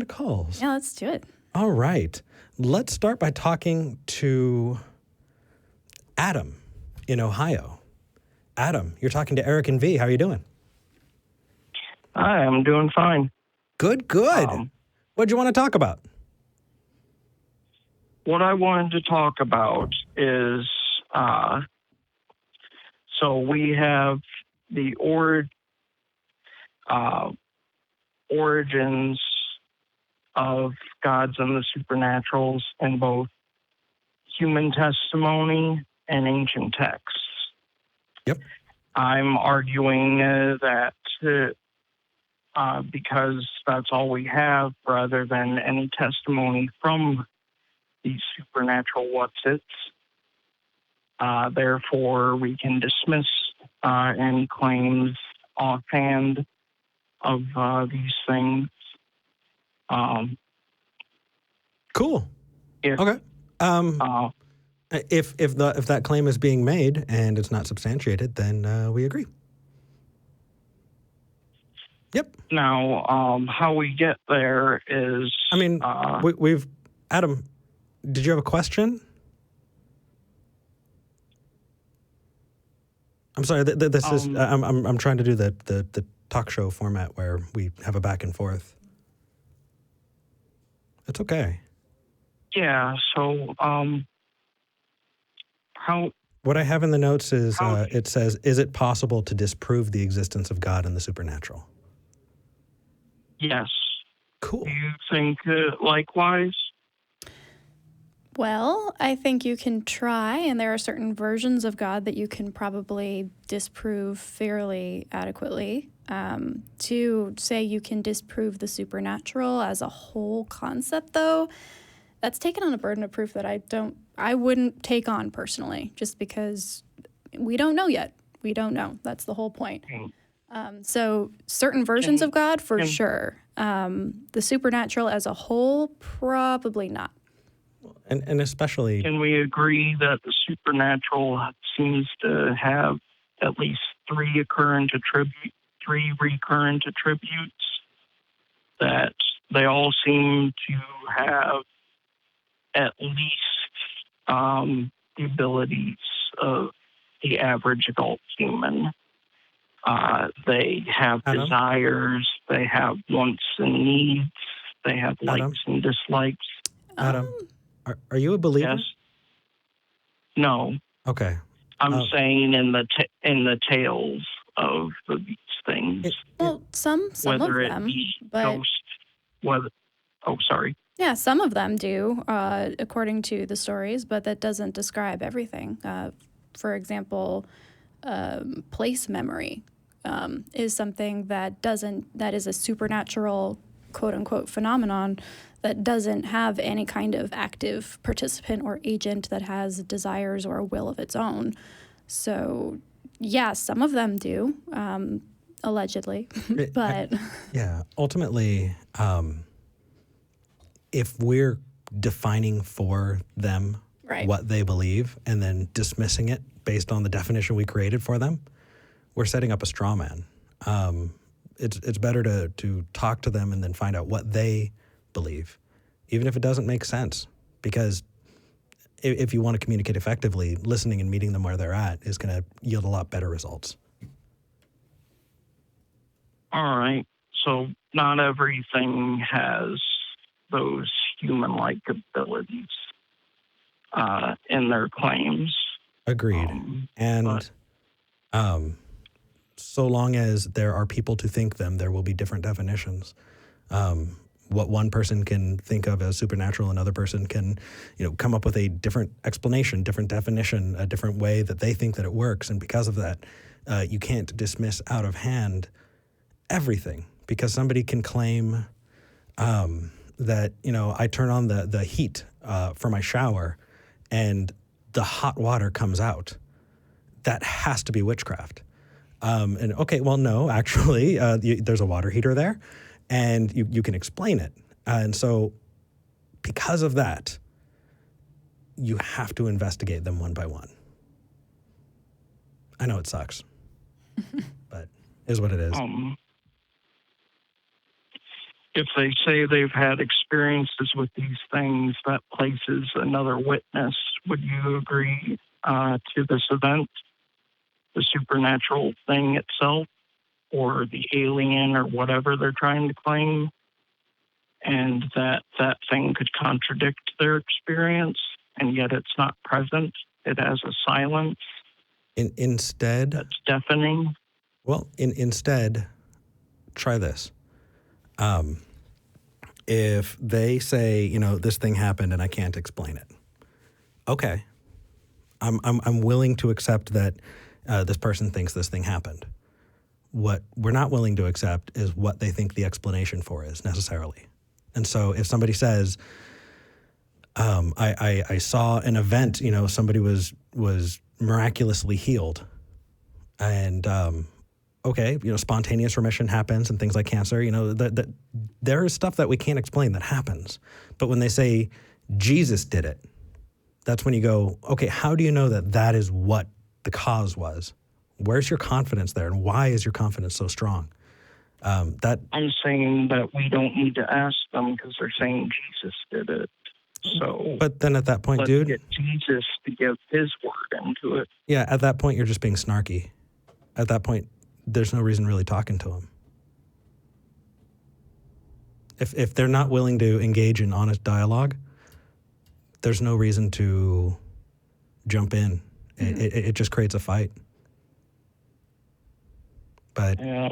into calls. Yeah, let's do it. All right. Let's start by talking to Adam in Ohio. Adam, you're talking to Eric and V. How are you doing? Hi, I'm doing fine. Good. What'd you want to talk about? What I wanted to talk about is, so we have the origins of gods and the supernaturals in both human testimony and ancient texts. Yep. I'm arguing that because that's all we have, rather than any testimony from these supernatural what's-its, therefore we can dismiss any claims offhand of these things. Cool. If, okay. If that claim is being made and it's not substantiated, then we agree. Yep. Now, how we get there is... I mean, we've... Adam, did you have a question? I'm sorry, this is... I'm trying to do the talk show format where we have a back and forth. It's okay. Yeah, so, how... What I have in the notes is, it says, is it possible to disprove the existence of God and the supernatural? Yes. Cool. Do you think likewise? Well, I think you can try, and there are certain versions of God that you can probably disprove fairly adequately. To say you can disprove the supernatural as a whole concept, though, that's taken on a burden of proof that I wouldn't take on personally, just because we don't know yet. We don't know. That's the whole point. So certain versions of God, for sure. The supernatural as a whole, probably not. And especially... Can we agree that the supernatural seems to have at least three recurrent attributes, that they all seem to have at least the abilities of the average adult human? They have desires, they have wants and needs, they have likes and dislikes. Adam, are you a believer? Yes. No. Okay. I'm saying in the tales of these things. Well, some whether of them, it be but ghost, whether. Oh, sorry. yeah, some of them do, according to the stories, but that doesn't describe everything. For example, place memory is something that is a supernatural, quote unquote, phenomenon that doesn't have any kind of active participant or agent that has desires or a will of its own. So, yeah, some of them do, allegedly, but... Yeah, ultimately, if we're defining for them what they believe and then dismissing it based on the definition we created for them, we're setting up a straw man. It's better to talk to them and then find out what they believe, even if it doesn't make sense. Because if you want to communicate effectively, listening and meeting them where they're at is going to yield a lot better results. All right. So not everything has those human-like abilities in their claims. Agreed. So long as there are people to think them, there will be different definitions. What one person can think of as supernatural, another person can, come up with a different explanation, different definition, a different way that they think that it works. And because of that, you can't dismiss out of hand everything, because somebody can claim that, I turn on the heat for my shower and the hot water comes out. That has to be witchcraft. And okay, well, no, actually, there's a water heater there, and you can explain it. And so because of that, you have to investigate them one by one. I know it sucks, but it is what it is. if they say they've had experiences with these things, that places another witness. Would you agree to this event, the supernatural thing itself, or the alien, or whatever they're trying to claim, and that thing could contradict their experience, and yet it's not present? It has a silence Instead, that's deafening. well, instead, try this. If they say, this thing happened and I can't explain it, okay, I'm willing to accept that this person thinks this thing happened. What we're not willing to accept is what they think the explanation for is necessarily. And so if somebody says, I saw an event, somebody was miraculously healed, and okay, spontaneous remission happens and things like cancer, that there is stuff that we can't explain that happens. But when they say Jesus did it, that's when you go, okay, how do you know that that is what the cause was? Where's your confidence there, and why is your confidence so strong? I'm saying that we don't need to ask them because they're saying Jesus did it. So, but then at that point, let's dude, get Jesus to give his word into it. Yeah, at that point, you're just being snarky. At that point, there's no reason really talking to them. If they're not willing to engage in honest dialogue, there's no reason to jump in. It just creates a fight. But yeah,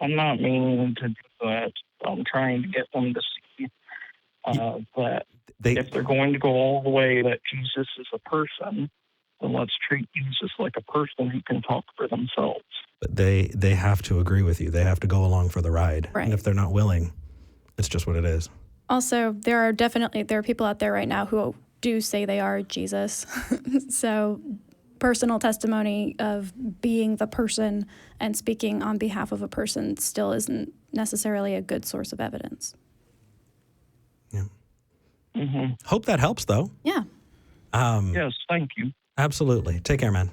I'm not meaning to do that. I'm trying to get them to see that if they're going to go all the way that Jesus is a person, then let's treat Jesus like a person who can talk for themselves. But they have to agree with you. They have to go along for the ride. Right. And if they're not willing, it's just what it is. Also, there are people out there right now who do say they are Jesus. So personal testimony of being the person and speaking on behalf of a person still isn't necessarily a good source of evidence. Yeah. Mm-hmm. Hope that helps, though. Yeah. Yes, thank you. Absolutely. Take care, man.